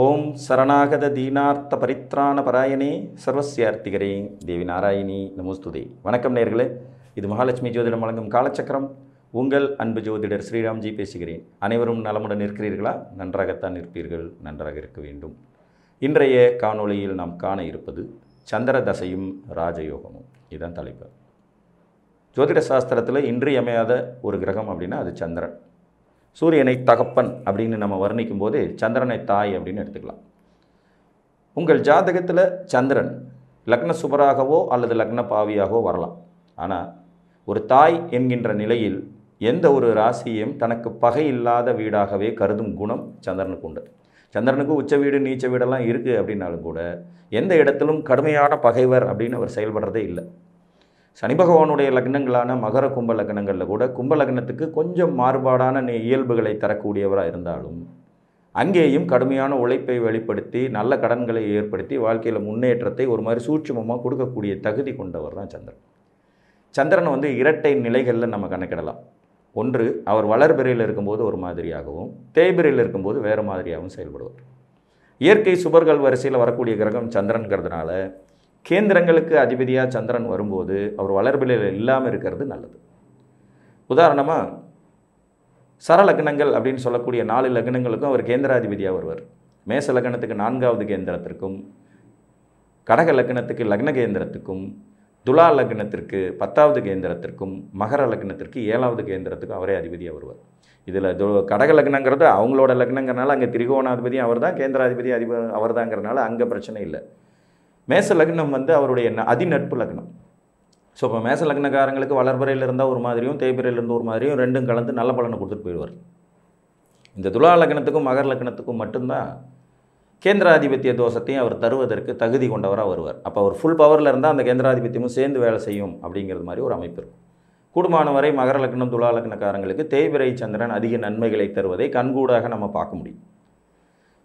ஓம் சரணாகத தீனார்த்த பரித்ராண பராயணே சர்வசியார்த்திகரே தேவி நாராயணி நமோஸ்துதே. வணக்கம் நேர்களே, இது மகாலட்சுமி ஜோதிடம் வழங்கும் காலச்சக்கரம். உங்கள் அன்பு ஜோதிடர் ஸ்ரீராம்ஜி பேசுகிறேன். அனைவரும் நலமுடன் இருக்கிறீர்களா? நன்றாகத்தான் இருப்பீர்கள், நன்றாக இருக்க வேண்டும். இன்றைய காணொளியில் நாம் காண இருப்பது சந்திர தசையும் ராஜயோகமும். இதுதான் தலைப்பு. ஜோதிட சாஸ்திரத்தில் இன்றியமையாத ஒரு கிரகம் அப்படின்னா அது சந்திரன். சூரியனை தகப்பன் அப்படின்னு நம்ம வர்ணிக்கும் போது சந்திரனை தாய் அப்படின்னு எடுத்துக்கலாம். உங்கள் ஜாதகத்தில் சந்திரன் லக்ன சுபராகவோ அல்லது லக்ன பாவியாகவோ வரலாம். ஆனால் ஒரு தாய் என்கின்ற நிலையில் எந்த ஒரு ராசியையும் தனக்கு பகை இல்லாத வீடாகவே கருதும் குணம் சந்திரனுக்கு உண்டு. சந்திரனுக்கு உச்ச வீடு நீச்ச வீடெல்லாம் இருக்குது அப்படின்னாலும் கூட எந்த இடத்திலும் கடுமையான பகைவர் அப்படின்னு அவர் செயல்படுறதே இல்லை. சனி பகவானுடைய லக்னங்களான மகர கும்ப லக்னங்களில் கூட கும்ப லக்னத்துக்கு கொஞ்சம் மாறுபாடான இயல்புகளை தரக்கூடியவராக இருந்தாலும் அங்கேயும் கடுமையான உழைப்பை வெளிப்படுத்தி நல்ல கடன்களை ஏற்படுத்தி வாழ்க்கையில் முன்னேற்றத்தை ஒரு மாதிரி சூட்சுமமாக கொடுக்கக்கூடிய தகுதி கொண்டவர் தான் சந்திரன். சந்திரன் இரட்டை நிலைகளில் நம்ம கணக்கிடலாம். ஒன்று, அவர் வளர்பிறையில் இருக்கும்போது ஒரு மாதிரியாகவும் தேய்பிறையில் இருக்கும்போது வேறு மாதிரியாகவும் செயல்படுவார். இயற்கை சுபர்கள் வரிசையில் வரக்கூடிய கிரகம் சந்திரன்கிறதுனால கேந்திரங்களுக்கு அதிபதியாக சந்திரன் வரும்போது அவர் வளர்பிறையில் இல்லாமல் இருக்கிறது நல்லது. உதாரணமாக சரலக்னங்கள் அப்படின்னு சொல்லக்கூடிய 4 லக்னங்களுக்கும் அவர் கேந்திராதிபதியாக வருவார். மேச லக்னத்துக்கு 4வது கேந்திரத்திற்கும், கடக லக்னத்துக்கு லக்ன கேந்திரத்துக்கும், துலா லக்னத்திற்கு 10வது கேந்திரத்திற்கும், மகர லக்னத்திற்கு 7வது கேந்திரத்துக்கும் அவரே அதிபதியாக வருவார். இதில் கடக லக்னங்கிறது அவங்களோட லக்னங்கிறனால அங்கே திரிகோணாதிபதி அவர் தான், கேந்திராதிபதி அவர் தாங்கிறனால அங்கே பிரச்சனை இல்லை. மேச லக்னம் அவருடைய அதிநட்பு லக்னம். ஸோ இப்போ மேச லக்னக்காரங்களுக்கு வளர்பிறையில் இருந்தால் ஒரு மாதிரியும் தேய்பிறையில் இருந்த ஒரு மாதிரியும் ரெண்டும் கலந்து நல்ல பலனை கொடுத்துட்டு போயிடுவார். இந்த துலா லக்னத்துக்கும் மகர லக்னத்துக்கும் மட்டும்தான் கேந்திராதிபத்திய தோஷத்தையும் அவர் தருவதற்கு தகுதி கொண்டவராக வருவார். அப்போ அவர் ஃபுல் பவரில் இருந்தால் அந்த கேந்திராதிபத்தியமும் சேர்ந்து வேலை செய்யும் அப்படிங்கிறது மாதிரி ஒரு அமைப்பு இருக்கும். கூடுமான வரை மகர லக்னம் துலா லக்னக்காரங்களுக்கு தேய்பிறை சந்திரன் அதிக நன்மைகளை தருவதை கண்கூடாக நம்ம பார்க்க முடியும்.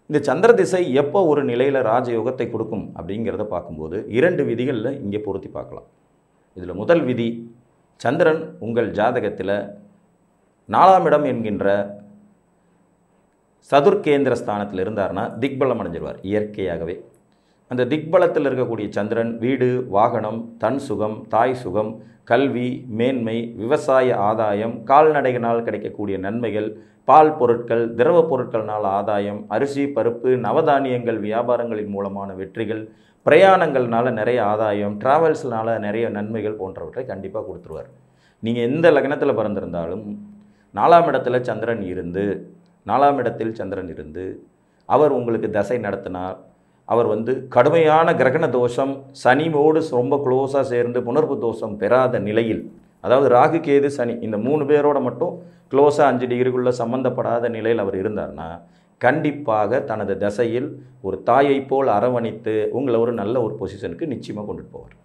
இந்த சந்திர திசை எப்போ ஒரு நிலையில் ராஜயோகத்தை கொடுக்கும் அப்படிங்கிறத பார்க்கும்போது 2 விதிகளில் இங்கே பொருத்தி பார்க்கலாம். இதில் முதல் விதி, சந்திரன் உங்கள் ஜாதகத்தில் 4ஆம் இடம் என்கின்ற சதுர்கேந்திர ஸ்தானத்தில் இருந்தார்னா திக்பலம் அடைஞ்சிருவார் இயற்கையாகவே. அந்த திக்பலத்தில் இருக்கக்கூடிய சந்திரன் வீடு, வாகனம், தன் சுகம், தாய் சுகம், கல்வி, மேன்மை, விவசாய ஆதாயம், கால்நடைகளால் கிடைக்கக்கூடிய நன்மைகள், பால் பொருட்கள், திரவ பொருட்கள்னால் ஆதாயம், அரிசி பருப்பு நவதானியங்கள் வியாபாரங்களின் மூலமான வெற்றிகள், பிரயாணங்கள்னால நிறைய ஆதாயம், டிராவல்ஸ்னால நிறைய நன்மைகள் போன்றவற்றை கண்டிப்பாக கொடுத்துருவார். நீங்கள் எந்த லக்னத்தில் பிறந்திருந்தாலும் 4ஆம் இடத்துல சந்திரன் இருந்து 4ஆம் இடத்தில் சந்திரன் இருந்து அவர் உங்களுக்கு தசை நடத்தினார். அவர் கடுமையான கிரகண தோஷம் சனியோடு ரொம்ப க்ளோஸாக சேர்ந்து புணர்வு தோஷம் பெறாத நிலையில், அதாவது ராகு கேது சனி இந்த 3 பேரோட மட்டும் க்ளோஸாக 5 டிகிரிக்குள்ளே சம்மந்தப்படாத நிலையில் அவர் இருந்தார்னா கண்டிப்பாக தனது தசையில் ஒரு தாயை போல் அரவணைத்து உங்களை ஒரு நல்ல ஒரு பொசிஷனுக்கு நிச்சயமாக கொண்டுட்டு போவார்.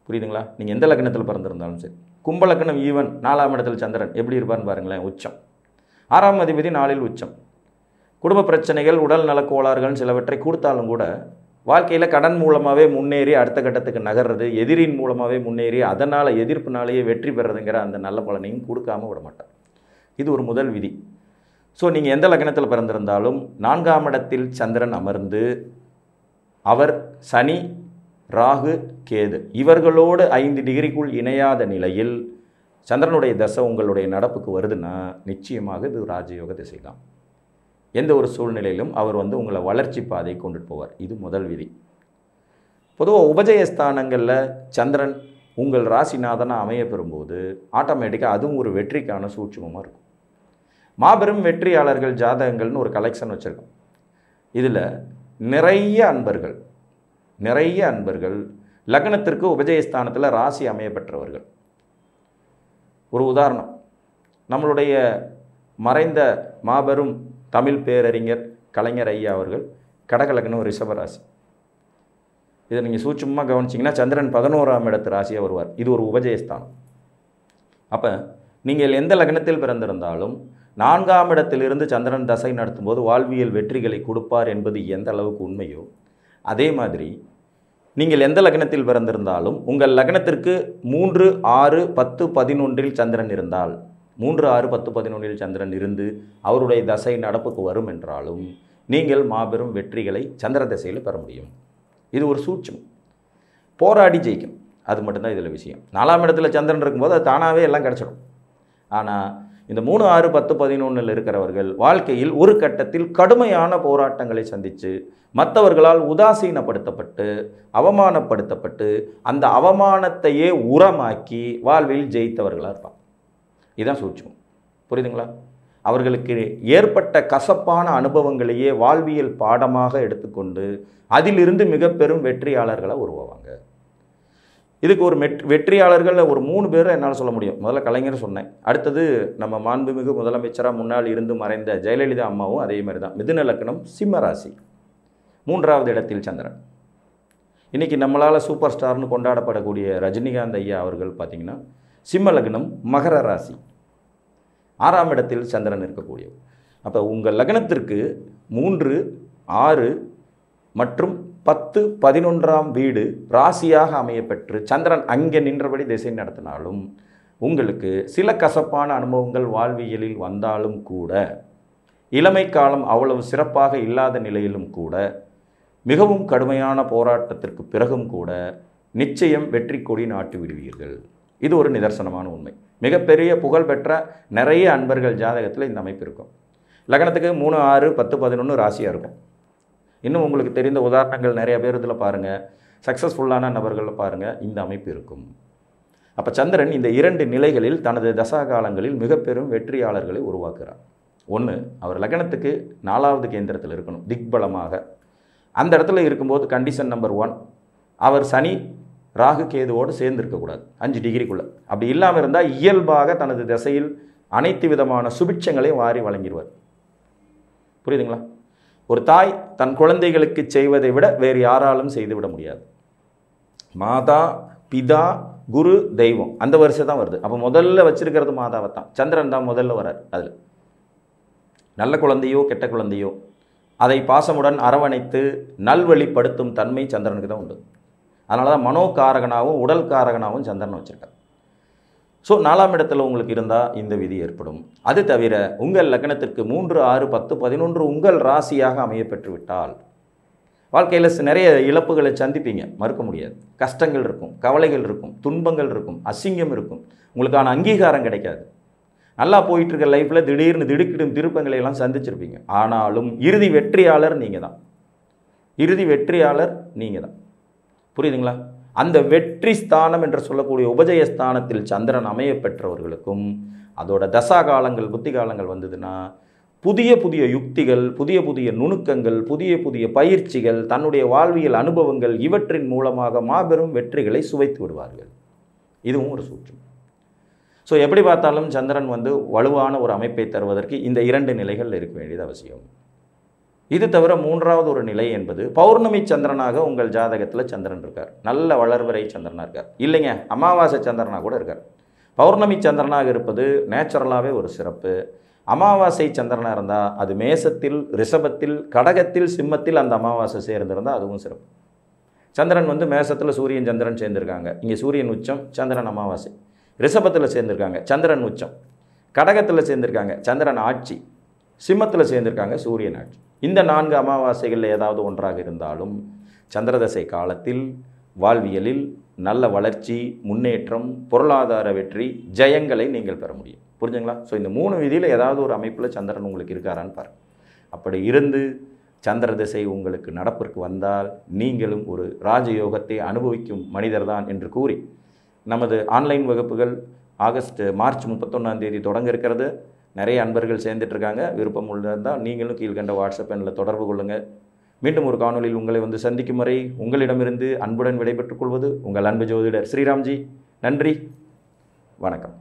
புரியுதுங்களா? நீங்கள் எந்த லக்னத்தில் பிறந்திருந்தாலும் சரி. கும்ப லக்னம் ஈவன் 4ஆம் இடத்துல சந்திரன் எப்படி இருப்பார்னு பாருங்களேன். உச்சம். 6ஆம் அதிபதி 4இல் உச்சம். குடும்ப பிரச்சனைகள், உடல் நலக்கோளாறுகள் சிலவற்றை கொடுத்தாலும் கூட வாழ்க்கையில் கடன் மூலமாகவே முன்னேறி அடுத்த கட்டத்துக்கு நகர்றது, எதிரின் மூலமாகவே முன்னேறி அதனால் எதிர்ப்புனாலேயே வெற்றி பெறதுங்கிற அந்த நல்ல பலனையும் கொடுக்காமல் விட மாட்டார். இது ஒரு முதல் விதி. ஸோ நீங்கள் எந்த லக்னத்தில் பிறந்திருந்தாலும் 4ஆம் இடத்தில் சந்திரன் அமர்ந்து அவர் சனி, ராகு, கேது இவர்களோடு 5 டிகிரிக்குள் இணையாத நிலையில் சந்திரனுடைய தசை உங்களுடைய நடப்புக்கு வருதுன்னா நிச்சயமாக இது ராஜயோக திசை தான். எந்த ஒரு சூழ்நிலையிலும் அவர் உங்களை வளர்ச்சி பாதை கொண்டுட்டு போவார். இது முதல் விதி. பொதுவாக உபஜயஸ்தானங்களில் சந்திரன் உங்கள் ராசிநாதனாக அமைய பெறும்போது ஆட்டோமேட்டிக்காக அதுவும் ஒரு வெற்றிக்கான சூட்சுமமாக இருக்கும். மாபெரும் வெற்றியாளர்கள் ஜாதகங்கள்னு ஒரு கலெக்ஷன் வச்சுருக்கோம். இதில் நிறைய அன்பர்கள் லக்னத்திற்கு உபஜயஸ்தானத்தில் ராசி அமைய பெற்றவர்கள். ஒரு உதாரணம், நம்மளுடைய மறைந்த மாபெரும் தமிழ் பேரறிஞர் கலைஞர் ஐயா அவர்கள் கடக லக்னம் ரிஷபராசி. இதை நீங்கள் சூட்சமாக கவனிச்சிங்கன்னா சந்திரன் 11ஆம் இடத்து ராசியாக வருவார். இது ஒரு உபஜயஸ்தானம். அப்போ நீங்கள் எந்த லக்னத்தில் பிறந்திருந்தாலும் 4ஆம் இடத்திலிருந்து சந்திரன் தசை நடத்தும் போது வாழ்வியல் வெற்றிகளை கொடுப்பார் என்பது எந்த அளவுக்கு உண்மையோ அதே மாதிரி நீங்கள் எந்த லக்னத்தில் பிறந்திருந்தாலும் உங்கள் லக்னத்திற்கு 3, 6, 10, 11 சந்திரன் இருந்தால் 3, 6, 10, 11 சந்திரன் இருந்து அவருடைய தசை நடப்புக்கு வரும் என்றாலும் நீங்கள் மாபெரும் வெற்றிகளை சந்திர திசையில் பெற முடியும். இது ஒரு சூட்சம். போராடி ஜெயிக்கும், அது மட்டும்தான் இதில் விஷயம். 4ஆம் இடத்துல சந்திரன் இருக்கும்போது அது தானாகவே எல்லாம் கிடச்சிடும். ஆனால் இந்த 3, 6, 10, 11 இருக்கிறவர்கள் வாழ்க்கையில் ஒரு கட்டத்தில் கடுமையான போராட்டங்களை சந்தித்து மற்றவர்களால் உதாசீனப்படுத்தப்பட்டு அவமானப்படுத்தப்பட்டு அந்த அவமானத்தையே உரமாக்கி வாழ்வில் ஜெயித்தவர்களாக இருப்பாங்க. இதுதான் சூட்சம். புரியுதுங்களா? அவர்களுக்கு ஏற்பட்ட கசப்பான அனுபவங்களையே வாழ்வியல் பாடமாக எடுத்துக்கொண்டு அதிலிருந்து மிக பெரும் வெற்றியாளர்களாக உருவாவாங்க. இதுக்கு ஒரு வெற்றியாளர்கள் ஒரு 3 பேரை என்னால் சொல்ல முடியும். முதல்ல கலைஞர் சொன்னேன். அடுத்தது நம்ம மாண்புமிகு முதலமைச்சராக முன்னால் இருந்து மறைந்த ஜெயலலிதா அம்மாவும் அதே மாதிரி தான். மிதுன லக்னம், சிம்ம ராசி, 3வது இடத்தில் சந்திரன். இன்றைக்கி நம்மளால் சூப்பர் ஸ்டார்னு கொண்டாடப்படக்கூடிய ரஜினிகாந்த் ஐயா அவர்கள் பார்த்திங்கன்னா சிம்ம லக்னம், மகர ராசி, 6ஆம் இடத்தில் சந்திரன் இருக்கக்கூடியவர். அப்போ உங்கள் லக்னத்திற்கு 3, 6 மற்றும் 10, 11ஆம் வீடு ராசியாக அமையப்பெற்று சந்திரன் அங்கே நின்றபடி திசை நடத்தினாலும் உங்களுக்கு சில கசப்பான அனுபவங்கள் வாழ்வியலில் வந்தாலும் கூட, இளமை காலம் அவ்வளவு சிறப்பாக இல்லாத நிலையிலும் கூட, மிகவும் கடுமையான போராட்டத்திற்கு பிறகும் கூட நிச்சயம் வெற்றி கொடி நாட்டி விடுவீர்கள். இது ஒரு நிதர்சனமான உண்மை. மிகப்பெரிய புகழ்பெற்ற நிறைய அன்பர்கள் ஜாதகத்தில் இந்த அமைப்பு இருக்கும். லக்னத்துக்கு 3, 6, 10, 11 ராசியாக இருக்கும். இன்னும் உங்களுக்கு தெரிந்த உதாரணங்கள் நிறைய பேர் இதில் பாருங்கள். சக்ஸஸ்ஃபுல்லான நபர்களில் பாருங்கள், இந்த அமைப்பு இருக்கும். அப்போ சந்திரன் இந்த 2 நிலைகளில் தனது தசாகாலங்களில் மிக பெரும் வெற்றியாளர்களை உருவாக்குகிறார். ஒன்று, அவர் லக்னத்துக்கு 4வது கேந்திரத்தில் இருக்கணும் திக்பலமாக. அந்த இடத்துல இருக்கும்போது கண்டிஷன் நம்பர் 1, அவர் சனி ராகு கேதுவோடு சேர்ந்திருக்கக்கூடாது 5 டிகிரிக்குள்ளே. அப்படி இல்லாமல் இருந்தால் இயல்பாக தனது திசையில் அனைத்து விதமான சுபிட்சங்களையும் வாரி வழங்கிடுவார். புரியுதுங்களா? ஒரு தாய் தன் குழந்தைகளுக்கு செய்வதை விட வேறு யாராலும் செய்துவிட முடியாது. மாதா, பிதா, குரு, தெய்வம் அந்த வரிசை தான் வருது. அப்போ முதல்ல வச்சிருக்கிறது மாதாவை தான். சந்திரன் தான் முதல்ல வரார். அதில் நல்ல குழந்தையோ கெட்ட குழந்தையோ அதை பாசமுடன் அரவணைத்து நல்வழிப்படுத்தும் தன்மை சந்திரனுக்கு தான் உண்டு. அதனால தான் மனோகாரகனாகவும் உடல் காரகனாகவும் சந்திரன் வச்சுருக்கார். ஸோ 4ஆம் இடத்துல உங்களுக்கு இருந்தால் இந்த விதி ஏற்படும். அது தவிர உங்கள் லக்னத்திற்கு 3, 6, 10, 11 உங்கள் ராசியாக அமைய பெற்றுவிட்டால் வாழ்க்கையில் நிறைய இழப்புகளை சந்திப்பீங்க, மறுக்க முடியாது. கஷ்டங்கள் இருக்கும், கவலைகள் இருக்கும், துன்பங்கள் இருக்கும், அசிங்கம் இருக்கும், உங்களுக்கான அங்கீகாரம் கிடைக்காது. நல்லா போயிட்டுருக்க லைஃப்பில் திடீர்னு திடுக்கிடும் திருப்பங்களை எல்லாம் சந்திச்சிருப்பீங்க. ஆனாலும் இறுதி வெற்றியாளர் நீங்கள் தான். இறுதி வெற்றியாளர் நீங்கள் தான். புரியுதுங்களா? அந்த வெற்றி ஸ்தானம் என்று சொல்லக்கூடிய உபஜயஸ்தானத்தில் சந்திரன் அமைய பெற்றவர்களுக்கும் அதோட தசா காலங்கள் புத்தி காலங்கள் வந்ததுன்னா புதிய புதிய யுக்திகள், புதிய புதிய நுணுக்கங்கள், புதிய புதிய பயிற்சிகள், தன்னுடைய வாழ்வியல் அனுபவங்கள் இவற்றின் மூலமாக மாபெரும் வெற்றிகளை சுவைத்து விடுவார்கள். இதுவும் ஒரு சூட்சம். ஸோ எப்படி பார்த்தாலும் சந்திரன் வலுவான ஒரு அமைப்பை தருவதற்கு இந்த 2 நிலைகள் இருக்க வேண்டியது அவசியம். இது தவிர 3வது ஒரு நிலை என்பது பௌர்ணமி சந்திரனாக உங்கள் ஜாதகத்தில் சந்திரன் இருக்கார். நல்ல வளர்வரை சந்திரனாக இருக்கார். இல்லைங்க, அமாவாசை சந்திரனாக கூட இருக்கார். பௌர்ணமி சந்திரனாக இருப்பது நேச்சுரலாகவே ஒரு சிறப்பு. அமாவாசை சந்திரனாக இருந்தால் அது மேசத்தில், ரிஷபத்தில், கடகத்தில், சிம்மத்தில் அந்த அமாவாசை சேர்ந்திருந்தால் அதுவும் சிறப்பு. சந்திரன் மேசத்தில் சூரியன் சந்திரன் சேர்ந்திருக்காங்க. இங்கே சூரியன் உச்சம், சந்திரன் அமாவாசை. ரிஷபத்தில் சேர்ந்திருக்காங்க, சந்திரன் உச்சம். கடகத்தில் சேர்ந்திருக்காங்க, சந்திரன் ஆட்சி. சிம்மத்தில் சேர்ந்திருக்காங்க, சூரியன் ஆட்சி. இந்த 4 அமாவாசைகளில் ஏதாவது ஒன்றாக இருந்தாலும் சந்திரதசை காலத்தில் வாழ்வியலில் நல்ல வளர்ச்சி, முன்னேற்றம், பொருளாதார வெற்றி, ஜெயங்களை நீங்கள் பெற முடியும். புரிஞ்சுங்களா? ஸோ இந்த 3 விதியில் ஏதாவது ஒரு அமைப்பில் சந்திரன் உங்களுக்கு இருக்காரான்னு பாருங்கள். அப்படி இருந்து சந்திர திசை உங்களுக்கு நடப்பிற்கு வந்தால் நீங்களும் ஒரு ராஜயோகத்தை அனுபவிக்கும் மனிதர் தான் என்று கூறி நமது ஆன்லைன் வகுப்புகள் மார்ச் 31ஆம் தேதி தொடங்க இருக்கிறது. நிறைய அன்பர்கள் சேர்ந்துட்டுருக்காங்க. விருப்பம் உள்ளதால் நீங்களும் கீழ்கண்ட வாட்ஸ்அப் எண்ணில் தொடர்பு கொள்ளுங்கள். மீண்டும் ஒரு காணொலியில் உங்களை சந்திக்கும் வரை உங்களிடமிருந்து அன்புடன் விடைபெற்றுக் கொள்வது உங்கள் அன்பு ஜோதிடர் ஸ்ரீராம்ஜி. நன்றி, வணக்கம்.